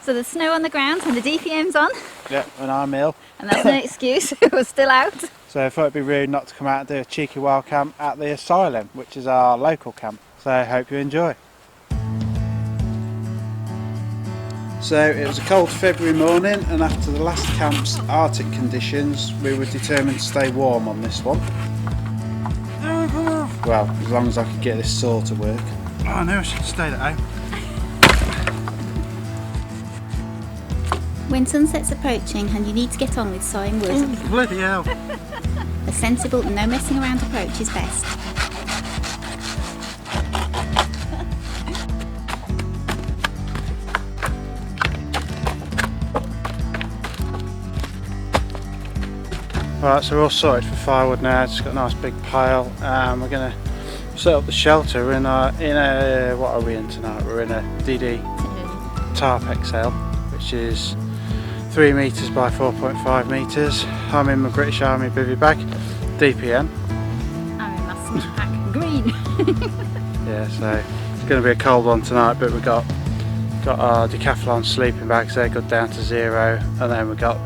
So there's snow on the ground and the DPM's on. Yeah, and I'm ill. And that's no excuse, we're still out. So I thought it'd be rude not to come out and do a cheeky wild camp at the Asylum, which is our local camp. So I hope you enjoy. So it was a cold February morning, and after the last camp's Arctic conditions, we were determined to stay warm on this one. Well, as long as I could get this saw to work. Oh, I know I should have stayed at home. When sunset's approaching and you need to get on with sawing wood, Oh, bloody hell. a sensible, no messing around approach is best. Right, so we're all sorted for firewood now. Just got a nice big pile. We're going to set up the shelter in a what are we in tonight? We're in a DD Tarp XL, which is 3 metres by 4.5 metres. I'm in my British Army bivvy bag, DPM. I'm in my smart pack green. Yeah, so it's going to be a cold one tonight, but we've got our Decathlon sleeping bags. They're good down to 0, and then we've got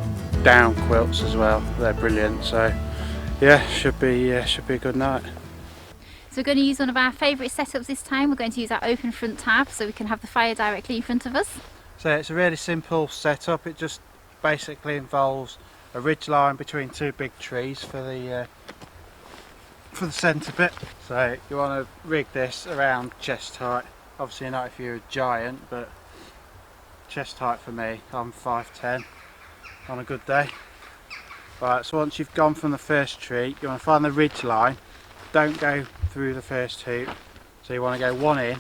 down quilts as well. They're brilliant. So yeah, should be a good night. So we're going to use one of our favourite setups this time. We're going to use our open front tab so we can have the fire directly in front of us. So it's a really simple setup. It just basically involves a ridge line between 2 big trees for the centre bit. So you want to rig this around chest height. Obviously not if you're a giant, but chest height for me. I'm 5'10" on a good day. Right, so once you've gone from the first tree, you want to find the ridge line. Don't go through the first hoop. So you want to go one in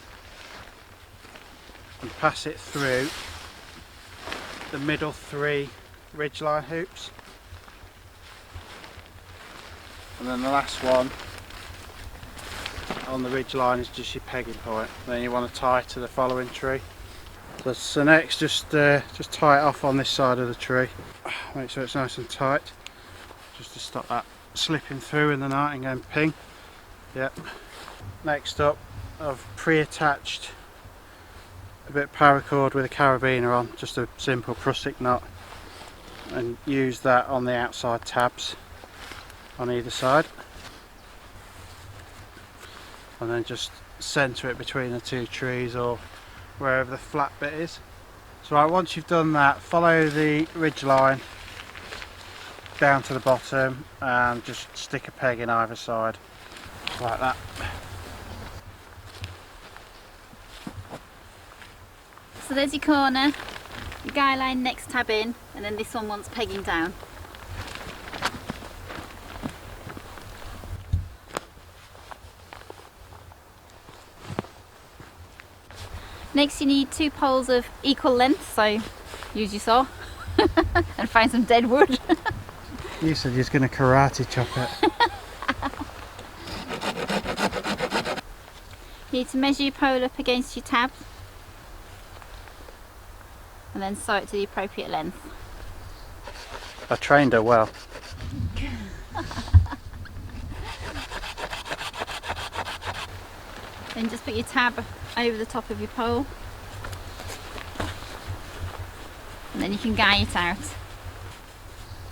and pass it through the middle 3 ridgeline hoops, and then the last one on the ridgeline is just your pegging point. Then you want to tie to the following tree. So next, just tie it off on this side of the tree. Make sure it's nice and tight, just to stop that slipping through in the night and going ping. Yep. Next up, I've pre-attached a bit of paracord with a carabiner on, just a simple prusik knot, and use that on the outside tabs on either side, and then just centre it between the 2 trees or wherever the flat bit is. So right, once you've done that, follow the ridge line down to the bottom and just stick a peg in either side like that. So there's your corner, your guy line next tab in, and then this one wants pegging down. Next you need 2 poles of equal length, so use your saw and find some dead wood. You said you was going to karate chop it. You need to measure your pole up against your tab and then saw it to the appropriate length. I trained her well. Then just put your tab over the top of your pole and then you can guy it out.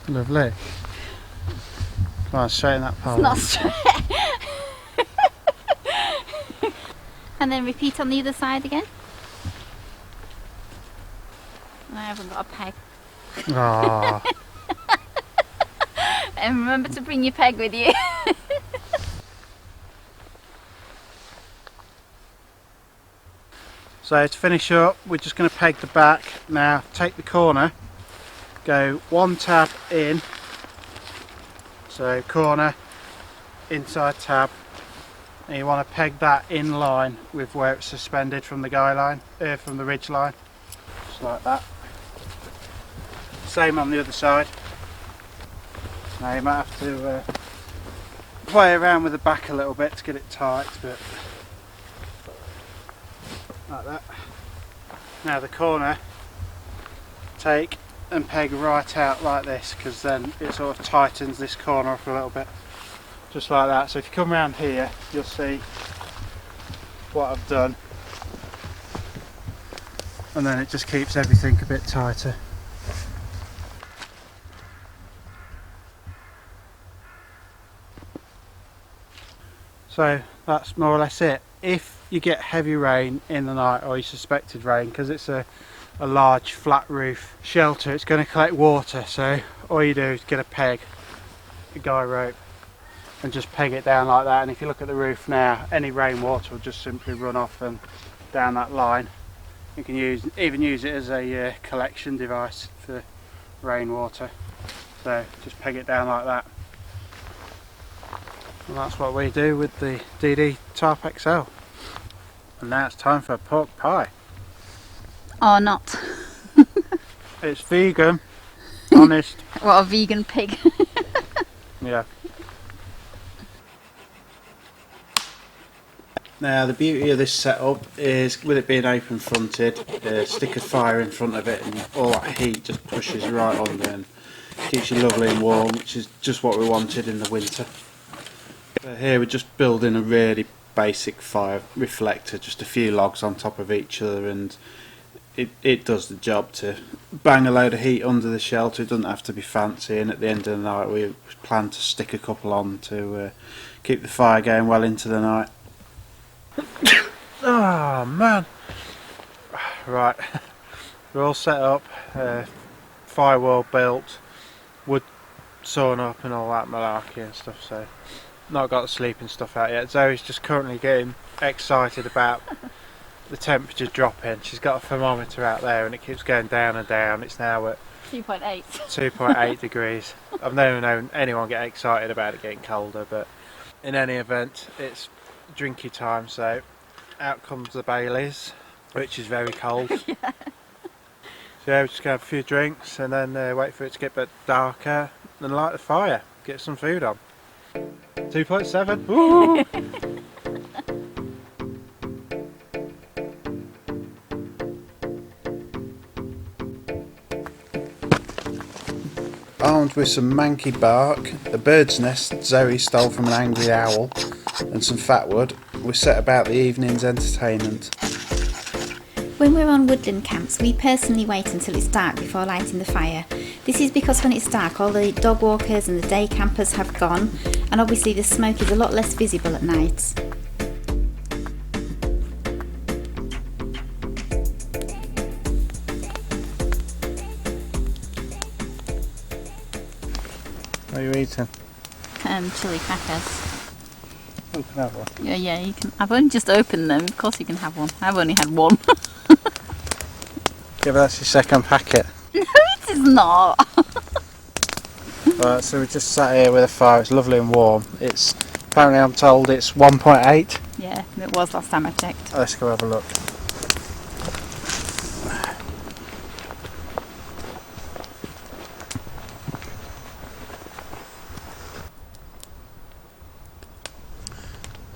Lovely. Come on, straighten that pole. It's not straight. And then repeat on the other side again. I haven't got a peg. Aww. And remember to bring your peg with you. So to finish up, we're just going to peg the back. Now take the corner, go 1 tab in, so corner, inside tab, and you want to peg that in line with where it's suspended from the guy line, from the ridge line, just like that. Same on the other side. Now you might have to play around with the back a little bit to get it tight, but like that. Now the corner, take and peg right out like this, because then it sort of tightens this corner up a little bit, just like that. So if you come around here, you'll see what I've done, and then it just keeps everything a bit tighter. So that's more or less it. If you get heavy rain in the night, or you suspected rain, because it's a large flat roof shelter, it's going to collect water, so all you do is get a peg, a guy rope, and just peg it down like that. And if you look at the roof now, any rainwater will just simply run off and down that line. You can even use it as a collection device for rainwater, so just peg it down like that. And that's what we do with the DD Tarp XL. And now it's time for a pork pie. Or not. It's vegan, honest. What a vegan pig. Yeah. Now the beauty of this setup is, with it being open fronted, stick a fire in front of it and all that heat just pushes right under and keeps you lovely and warm, which is just what we wanted in the winter. Here we're just building a really basic fire reflector, just a few logs on top of each other, and it does the job to bang a load of heat under the shelter. It doesn't have to be fancy, and at the end of the night we plan to stick a couple on to keep the fire going well into the night. Oh man. Right, we're all set up, firewall built, wood sawn up and all that malarkey and stuff, so not got the sleeping stuff out yet. Zoe's just currently getting excited about the temperature dropping. She's got a thermometer out there and it keeps going down and down. It's now at 2.8. 2.8 degrees. I've never known anyone get excited about it getting colder, but in any event, it's drinky time, so out comes the Baileys, which is very cold. Yeah. So yeah, we're just going to have a few drinks and then wait for it to get a bit darker and light the fire, get some food on. 2.7. Woo! Armed with some manky bark, a bird's nest Zoe stole from an angry owl, and some fat wood, we set about the evening's entertainment. When we're on woodland camps, we personally wait until it's dark before lighting the fire. This is because when it's dark, all the dog walkers and the day campers have gone, and obviously the smoke is a lot less visible at night. What are you eating? Chili crackers. You can have one. Yeah, you can. I've only just opened them. Of course you can have one. I've only had one. Yeah, but that's your second packet. No, it is not. Right, so we just sat here with a fire. It's lovely and warm. It's apparently, I'm told, it's 1.8. Yeah, it was last time I checked. Let's go have a look.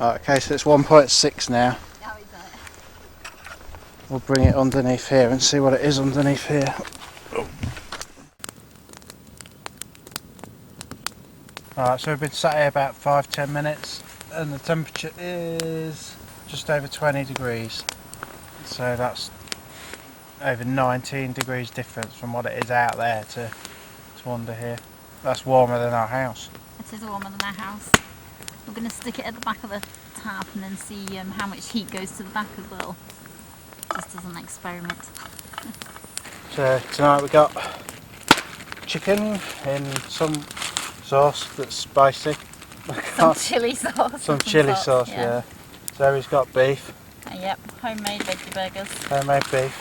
Right, okay, so it's 1.6 now. We'll bring it underneath here and see what it is underneath here. Alright, so we've been sat here about 5-10 minutes and the temperature is just over 20 degrees. So that's over 19 degrees difference from what it is out there to under here. That's warmer than our house. It is warmer than our house. We're going to stick it at the back of the tarp and then see how much heat goes to the back as well. Just as an experiment. So tonight we got chicken in some sauce that's spicy. Some chilli sauce. Some chilli sauce, yeah. Zoe's got beef. Yep, homemade veggie burgers. Homemade beef.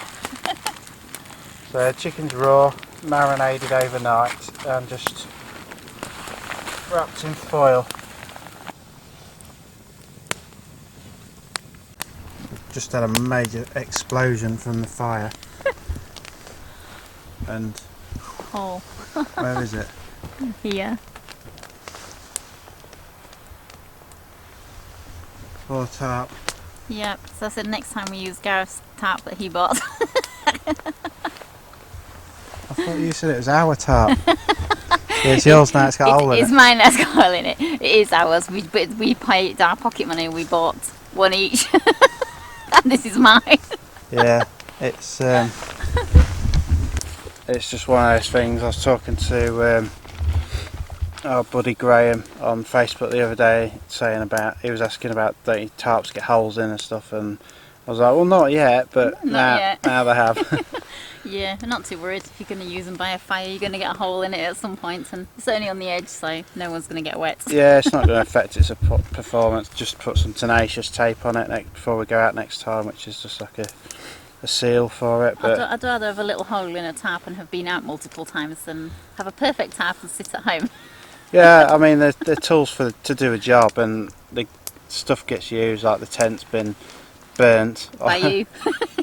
So chicken's raw, marinated overnight and just wrapped in foil. Just had a major explosion from the fire. And Oh. where is it? Here. Poor tarp. Yep, so I said next time we use Gareth's tarp that he bought. I thought you said it was our tarp. Yeah, it's yours now, it's got a hole in it. It's mine that's got a hole in it. It is ours, but we paid our pocket money and we bought one each. And this is mine. Yeah, It's it's just one of those things. I was talking to our buddy Graham on Facebook the other day, saying about, he was asking about the tarps get holes in and stuff, and I was like, well, not yet, but now they have. Yeah, I'm not too worried. If you're going to use them by a fire, you're going to get a hole in it at some point, and it's only on the edge, so no one's going to get wet. Yeah, it's not going to affect its performance. Just put some tenacious tape on it before we go out next time, which is just like a seal for it. But I'd rather have a little hole in a tarp and have been out multiple times than have a perfect tarp and sit at home. yeah, I mean, they're tools to do a job, and the stuff gets used, like the tent's been burnt By you.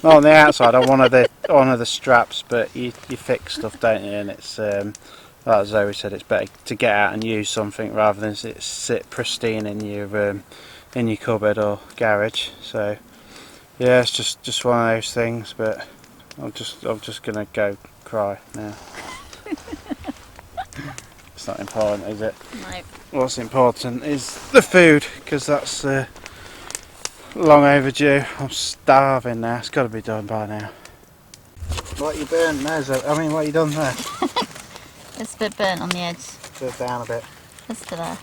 not on the outside, on one of the straps, but you fix stuff, don't you? And it's like Zoe said, it's better to get out and use something rather than sit pristine in your cupboard or garage. So yeah, it's just one of those things. But I'm just gonna go cry now. It's not important, is it? No. What's important is the food, because that's long overdue. I'm starving now. It's got to be done by now. What you burnt there, Zoe? I mean, what you done there? It's a bit burnt on the edge. Go down a bit. Just to there.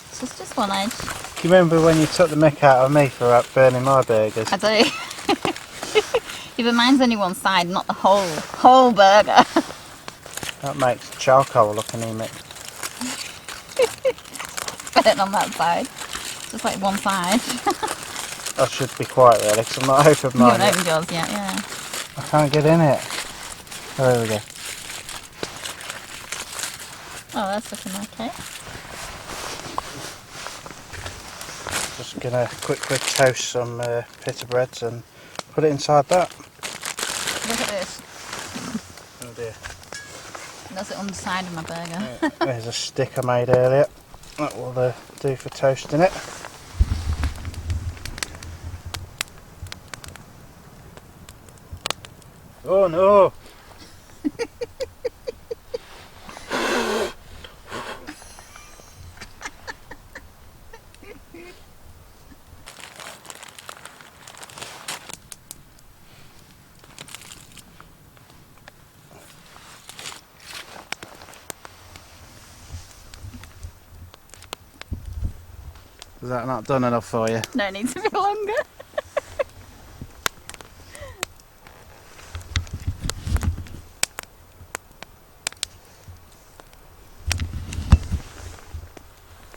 It's just one edge. Do you remember when you took the mick out of me for burning my burgers? I do. Yeah, but mine's only one side, not the whole burger. That makes charcoal look anemic. Burnt on that side. Just like one side. I should be quiet really, because I'm not opened You mine haven't yet. opened yours yet, yeah. I can't get in it. Oh, there we go. Oh, that's looking okay. Just gonna quickly toast some pita breads and put it inside that. Look at this. Oh dear. That's the underside of my burger. There's a stick I made earlier. That will do for toasting it. Oh no! Is that not done enough for you? No, it needs to be longer.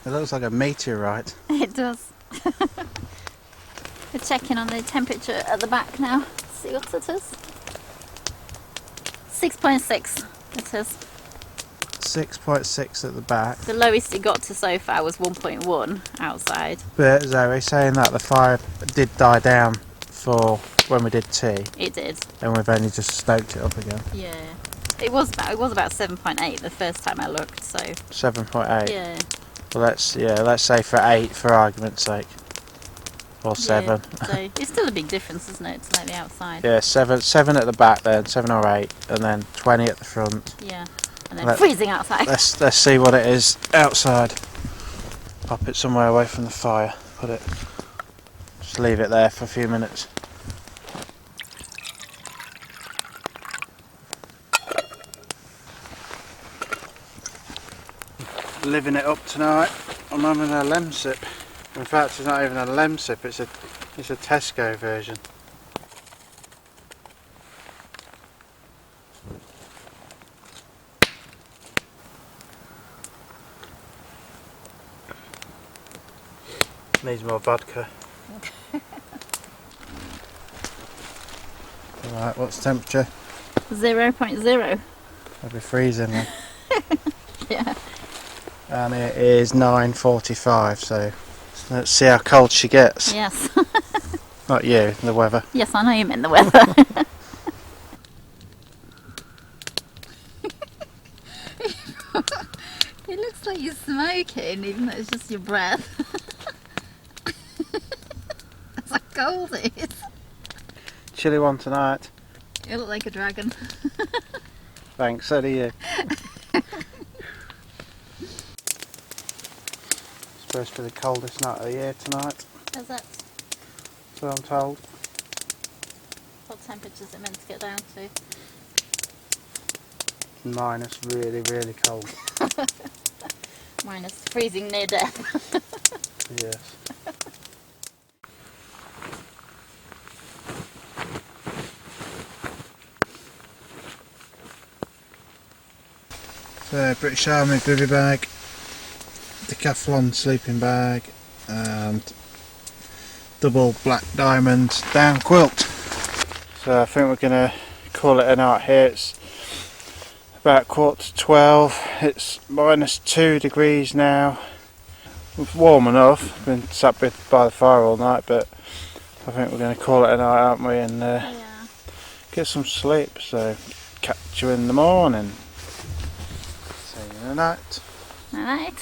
It looks like a meteorite. It does. We're checking on the temperature at the back now. See what it is. 6.6 it is. 6.6 at the back. The lowest it got to so far was 1.1 outside. But Zoe, saying that, the fire did die down for when we did tea, It did. and we've only just stoked it up again. Yeah. It was about 7.8 the first time I looked, so 7.8. yeah. Well, let's say for 8 for argument's sake, or 7. Yeah. So it's still a big difference, isn't it, to like the outside? Yeah, 7 at the back then, 7 or 8, and then 20 at the front. Yeah. And then freezing outside. Let's see what it is outside. Pop it somewhere away from the fire. Just leave it there for a few minutes. Living it up tonight. I'm having a lem sip. In fact, it's not even a lem sip. It's a Tesco version. Needs more vodka. Alright, what's the temperature? 0.0. It'll be freezing then. Yeah. And it is 9:45, so let's see how cold she gets. Yes. Not you, the weather. Yes, I know you meant the weather. It looks like you're smoking, even though it's just your breath. That's how cold it is. Chilly one tonight. You look like a dragon. Thanks, so do you. Supposed to be the coldest night of the year tonight, How's that? so I'm told. What's temperatures are meant to get down to? Minus, really, really cold. Minus freezing near death. Yes. So, British Army bivvy bag, Decathlon sleeping bag, and double black diamond down quilt. So I think we're going to call it a night here. It's about 11:45. It's -2 degrees now. It's warm enough. Been sat by the fire all night, but I think we're going to call it a night, aren't we? And get some sleep. So catch you in the morning. See you in the night. Alright.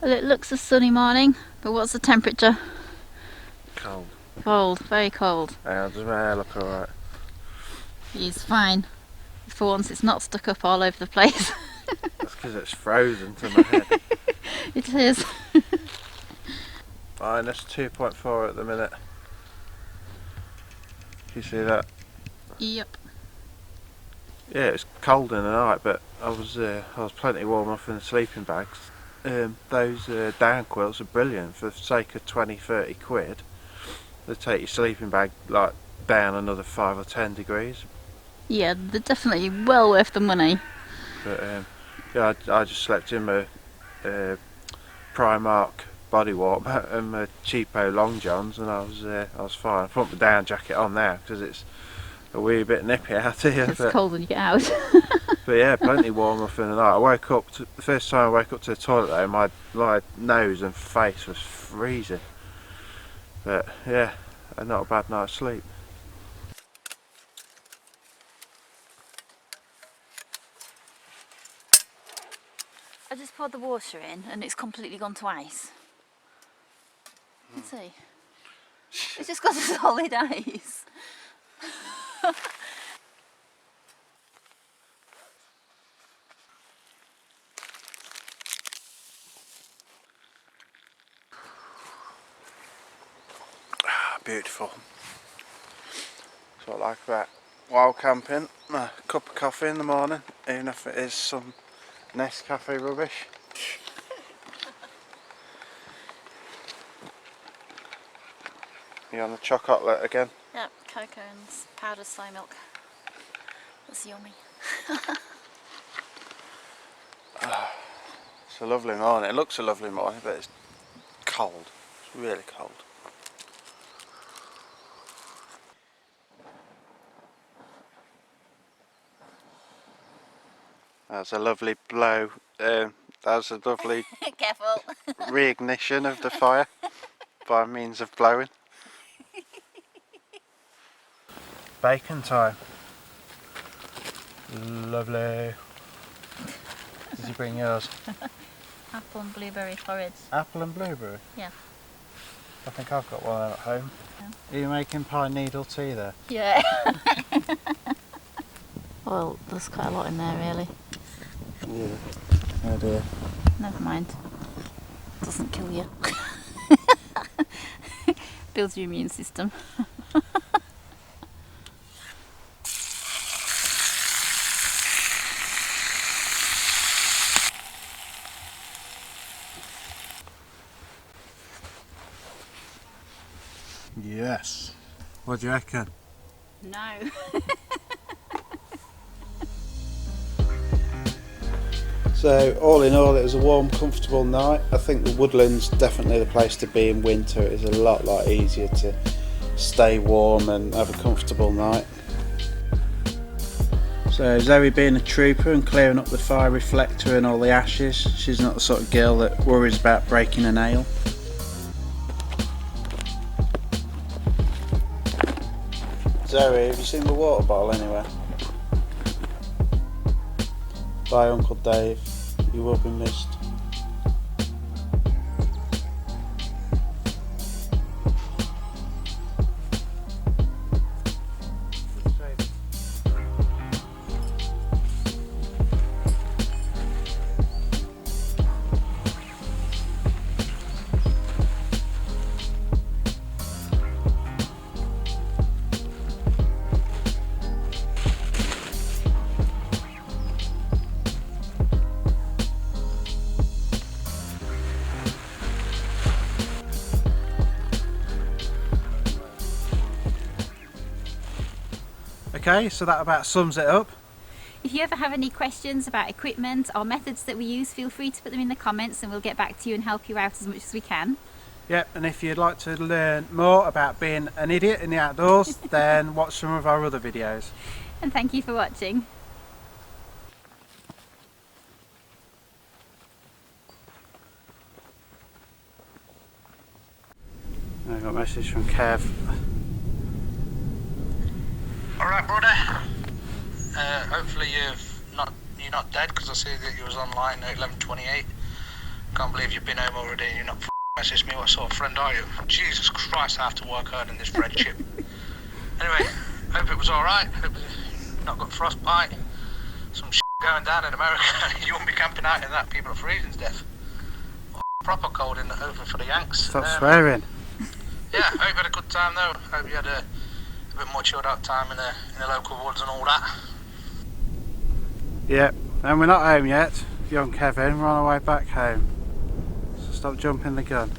Well, it looks a sunny morning, but what's the temperature? Cold. Cold, very cold. Yeah, does my hair look alright? He's fine. For once it's not stuck up all over the place. That's because it's frozen to my head. It is. -2.4 at the minute. Can you see that? Yep. Yeah, it's cold in the night, but I was plenty warm enough in the sleeping bags. Those down quilts are brilliant for the sake of 20-30 quid. They take your sleeping bag like down another 5 or 10 degrees. Yeah, they're definitely well worth the money. But yeah, I just slept in my Primark body warmer and my cheapo long johns, and I was fine. I put my down jacket on now because it's a wee bit nippy out here. It's cold when you get out. But yeah, plenty warm enough in the night. I woke up, the first time I woke up to the toilet though, my nose and face was freezing. But yeah, not a bad night's sleep. I just poured the water in and it's completely gone to ice. Let's see. It's just got a solid ice. Beautiful. That's what I like about wild camping. A cup of coffee in the morning, even if it is some Nescafe rubbish. You on the chocolate again? Yep, cocoa and powdered soy milk. That's yummy. It's a lovely morning. It looks a lovely morning, but it's cold. It's really cold. That's a lovely blow. That was a lovely Careful. reignition of the fire by means of blowing. Bacon time. Lovely. Did you bring yours? Apple and blueberry porridge. Apple and blueberry? Yeah. I think I've got one at home. Yeah. Are you making pine needle tea there? Yeah. Well, there's quite a lot in there really. Yeah. Oh dear. Never mind. Doesn't kill you. Builds your immune system. Yes. What do you reckon? No. So all in all, it was a warm, comfortable night. I think the woodland's definitely the place to be in winter. It is a lot easier to stay warm and have a comfortable night. So Zoe being a trooper and clearing up the fire reflector and all the ashes, she's not the sort of girl that worries about breaking a nail. Zoe, have you seen the water bottle anywhere? Bye, Uncle Dave. You will be missed. Okay, so that about sums it up. If you ever have any questions about equipment or methods that we use, feel free to put them in the comments and we'll get back to you and help you out as much as we can. Yep, and if you'd like to learn more about being an idiot in the outdoors, then watch some of our other videos. And thank you for watching. I got a message from Kev. Alright, brother. Hopefully you're not dead, because I see that you was online at 11:28. Can't believe you've been home already and you're not messaged me. What sort of friend are you? Jesus Christ, I have to work hard in this friendship. Anyway, hope it was alright. Hope you not got frostbite. Some shit going down in America. You won't be camping out in that. People are freezing to death. Proper cold in the over for the Yanks. Stop swearing. Yeah, hope you had a good time though. Hope you had a bit more chilled out time in the local woods and all that. Yep, and we're not home yet. Young Kevin, we're on our way back home. So stop jumping the gun.